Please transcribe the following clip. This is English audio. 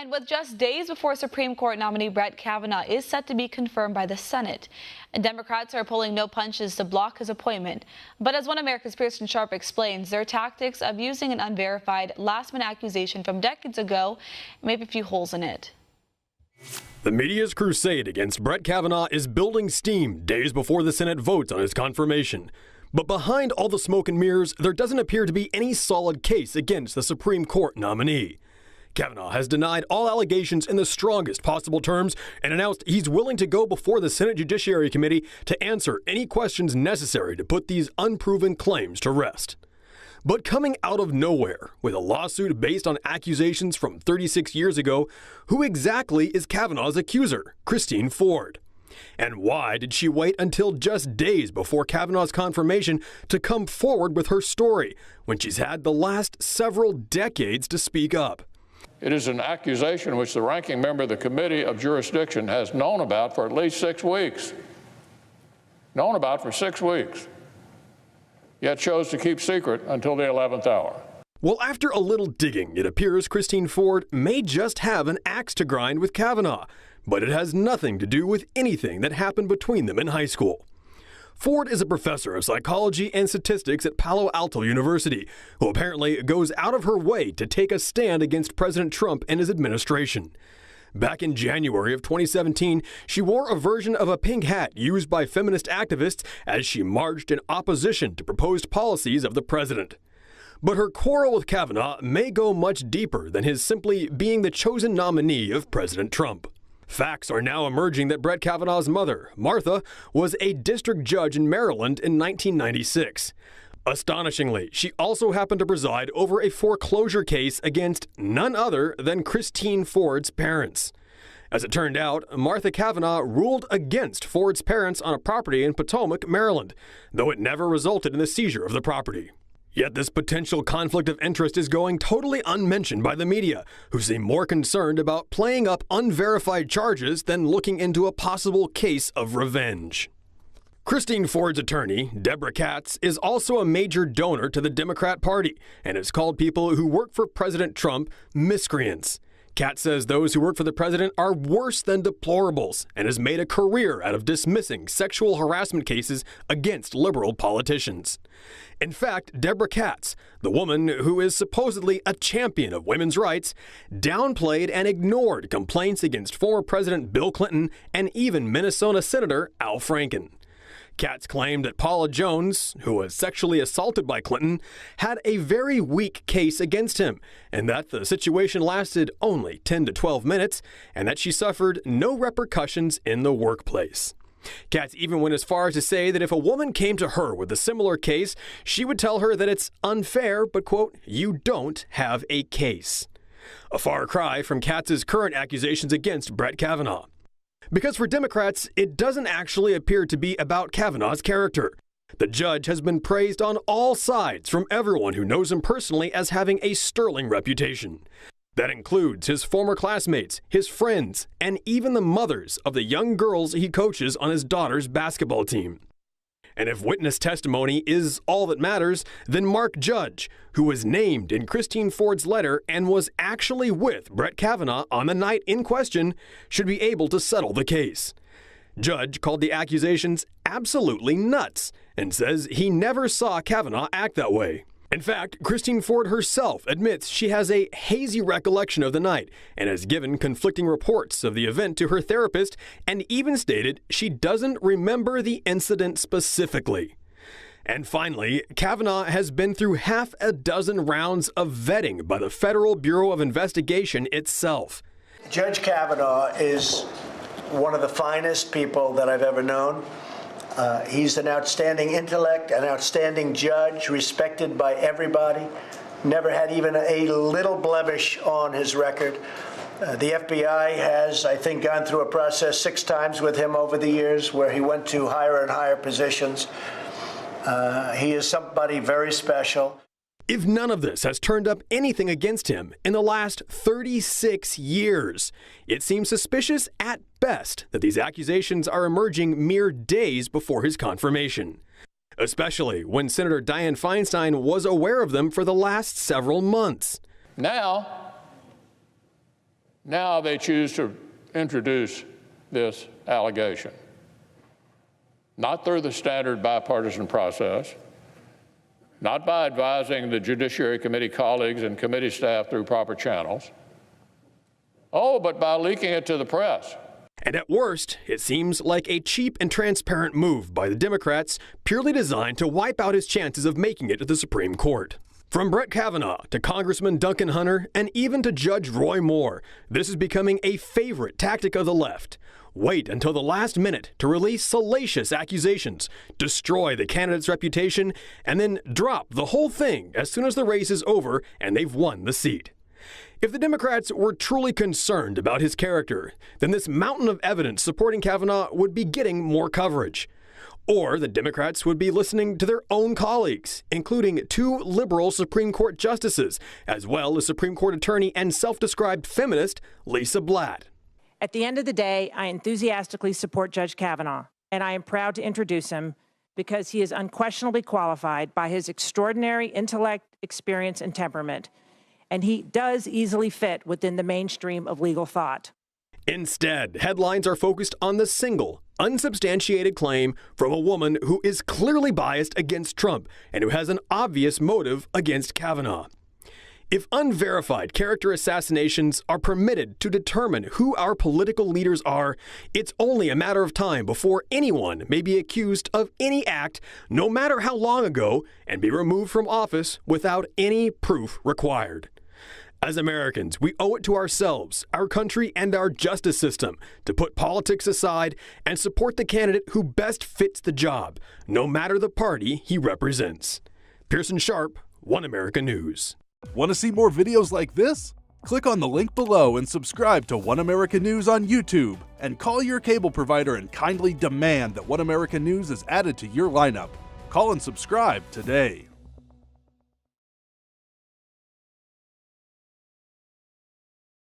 And with just days before Supreme Court nominee Brett Kavanaugh is set to be confirmed by the Senate, and Democrats are pulling no punches to block his appointment. But as One America's Pearson Sharp explains, their tactics of using an unverified last-minute accusation from decades ago may have a few holes in it. The media's crusade against Brett Kavanaugh is building steam days before the Senate votes on his confirmation. But behind all the smoke and mirrors, there doesn't appear to be any solid case against the Supreme Court nominee. Kavanaugh has denied all allegations in the strongest possible terms and announced he's willing to go before the Senate Judiciary Committee to answer any questions necessary to put these unproven claims to rest. But coming out of nowhere, with a lawsuit based on accusations from 36 years ago, who exactly is Kavanaugh's accuser, Christine Ford? And why did she wait until just days before Kavanaugh's confirmation to come forward with her story, when she's had the last several decades to speak up? It is an accusation which the ranking member of the Committee of Jurisdiction has known about for at least 6 weeks. Known about for 6 weeks. Yet chose to keep secret until the 11th hour. Well, after a little digging, it appears Christine Ford may just have an axe to grind with Kavanaugh, but it has nothing to do with anything that happened between them in high school. Ford is a professor of psychology and statistics at Palo Alto University, who apparently goes out of her way to take a stand against President Trump and his administration. Back in January of 2017, she wore a version of a pink hat used by feminist activists as she marched in opposition to proposed policies of the president. But her quarrel with Kavanaugh may go much deeper than his simply being the chosen nominee of President Trump. Facts are now emerging that Brett Kavanaugh's mother, Martha, was a district judge in Maryland in 1996. Astonishingly, she also happened to preside over a foreclosure case against none other than Christine Ford's parents. As it turned out, Martha Kavanaugh ruled against Ford's parents on a property in Potomac, Maryland, though it never resulted in the seizure of the property. Yet this potential conflict of interest is going totally unmentioned by the media, who seem more concerned about playing up unverified charges than looking into a possible case of revenge. Christine Ford's attorney, Deborah Katz, is also a major donor to the Democrat Party and has called people who work for President Trump miscreants. Katz says those who work for the president are worse than deplorables and has made a career out of dismissing sexual harassment cases against liberal politicians. In fact, Deborah Katz, the woman who is supposedly a champion of women's rights, downplayed and ignored complaints against former President Bill Clinton and even Minnesota Senator Al Franken. Katz claimed that Paula Jones, who was sexually assaulted by Clinton, had a very weak case against him, and that the situation lasted only 10 to 12 minutes, and that she suffered no repercussions in the workplace. Katz even went as far as to say that if a woman came to her with a similar case, she would tell her that it's unfair, but, quote, you don't have a case. A far cry from Katz's current accusations against Brett Kavanaugh. Because for Democrats, it doesn't actually appear to be about Kavanaugh's character. The judge has been praised on all sides from everyone who knows him personally as having a sterling reputation. That includes his former classmates, his friends, and even the mothers of the young girls he coaches on his daughter's basketball team. And if witness testimony is all that matters, then Mark Judge, who was named in Christine Ford's letter and was actually with Brett Kavanaugh on the night in question, should be able to settle the case. Judge called the accusations absolutely nuts and says he never saw Kavanaugh act that way. In fact, Christine Ford herself admits she has a hazy recollection of the night and has given conflicting reports of the event to her therapist and even stated she doesn't remember the incident specifically. And finally, Kavanaugh has been through half a dozen rounds of vetting by the Federal Bureau of Investigation itself. Judge Kavanaugh is one of the finest people that I've ever known. He's an outstanding intellect, an outstanding judge, respected by everybody, never had even a little blemish on his record. The FBI has, I think, gone through a process 6 times with him over the years where he went to higher and higher positions. He is somebody very special. If none of this has turned up anything against him in the last 36 years, it seems suspicious at best that these accusations are emerging mere days before his confirmation, especially when Senator Dianne Feinstein was aware of them for the last several months. Now Now they choose to introduce this allegation, not through the standard bipartisan process, not by advising the Judiciary Committee colleagues and committee staff through proper channels, but by leaking it to the press. And at worst, it seems like a cheap and transparent move by the Democrats, purely designed to wipe out his chances of making it to the Supreme Court. From Brett Kavanaugh to Congressman Duncan Hunter and even to Judge Roy Moore, this is becoming a favorite tactic of the left. Wait until the last minute to release salacious accusations, destroy the candidate's reputation, and then drop the whole thing as soon as the race is over and they've won the seat. If the Democrats were truly concerned about his character, then this mountain of evidence supporting Kavanaugh would be getting more coverage. Or the Democrats would be listening to their own colleagues, including 2 liberal Supreme Court justices, as well as Supreme Court attorney and self-described feminist Lisa Blatt. At the end of the day, I enthusiastically support Judge Kavanaugh, and I am proud to introduce him because he is unquestionably qualified by his extraordinary intellect, experience, and temperament, and he does easily fit within the mainstream of legal thought. Instead, headlines are focused on the single, unsubstantiated claim from a woman who is clearly biased against Trump and who has an obvious motive against Kavanaugh. If unverified character assassinations are permitted to determine who our political leaders are, it's only a matter of time before anyone may be accused of any act, no matter how long ago, and be removed from office without any proof required. As Americans, we owe it to ourselves, our country, and our justice system to put politics aside and support the candidate who best fits the job, no matter the party he represents. Pearson Sharp, One America News. Want to see more videos like this? Click on the link below and subscribe to One America News on YouTube, and call your cable provider and kindly demand that One America News is added to your lineup. Call and subscribe today.